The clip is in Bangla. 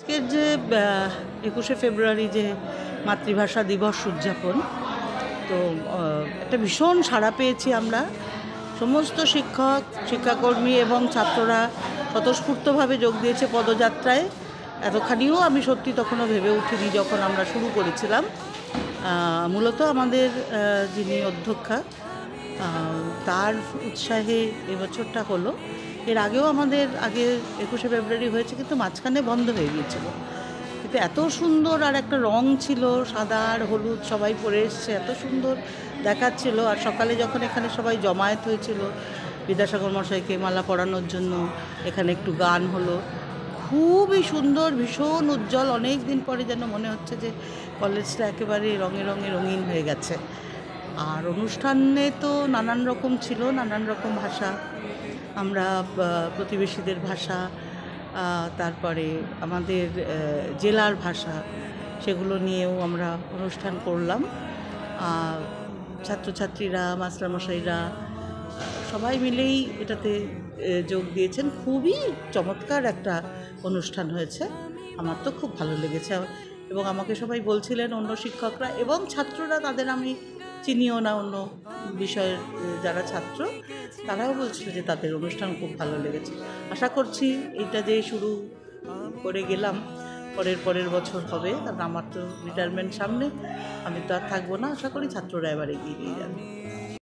আজকের যে 21শে ফেব্রুয়ারি যে মাতৃভাষা দিবস উদযাপন, তো একটা ভীষণ সাড়া পেয়েছি আমরা। সমস্ত শিক্ষক, শিক্ষাকর্মী এবং ছাত্ররা স্বতঃস্ফূর্তভাবে যোগ দিয়েছে পদযাত্রায়। এতখানিও আমি সত্যি তখনও ভেবে উঠিনি যখন আমরা শুরু করেছিলাম। মূলত আমাদের যিনি অধ্যক্ষা, তার উৎসাহে এবছরটা হলো। এর আগেও আমাদের 21শে ফেব্রুয়ারি হয়েছে, কিন্তু মাঝখানে বন্ধ হয়ে গিয়েছিল। কিন্তু এত সুন্দর, আর একটা রং ছিল সাদা আর হলুদ, সবাই পরে এসছে, এত সুন্দর দেখাচ্ছিল। আর সকালে যখন এখানে সবাই জমায়েত হয়েছিল বিদ্যাসাগর মশাইকে মালা পরানোর জন্য, এখানে একটু গান হলো, খুবই সুন্দর, ভীষণ উজ্জ্বল। অনেক দিন পরে যেন মনে হচ্ছে যে কলেজটা একেবারে রঙে রঙে রঙিন হয়ে গেছে। আর অনুষ্ঠানে তো নানান রকম ছিল, নানান রকম ভাষা, আমরা প্রতিবেশীদের ভাষা, তারপরে আমাদের জেলার ভাষা, সেগুলো নিয়েও আমরা অনুষ্ঠান করলাম। ছাত্রছাত্রীরা, মাস্টারমশাইরা সবাই মিলেই এটাতে যোগ দিয়েছেন। খুবই চমৎকার একটা অনুষ্ঠান হয়েছে, আমার তো খুব ভালো লেগেছে। এবং আমাকে সবাই বলছিলেন, অন্য শিক্ষকরা এবং ছাত্ররা, তাদের আমি চিনিও না, অন্য বিষয়ের যারা ছাত্র, তারাও বলছিল যে তাদের অনুষ্ঠান খুব ভালো লেগেছে। আশা করছি এইটা যে শুরু করে গেলাম, পরের বছর হবে, কারণ আমার তো রিটায়ারমেন্ট সামনে, আমি তো আর থাকবো না। আশা করি ছাত্ররা এবার এগিয়ে নিয়ে যাবে।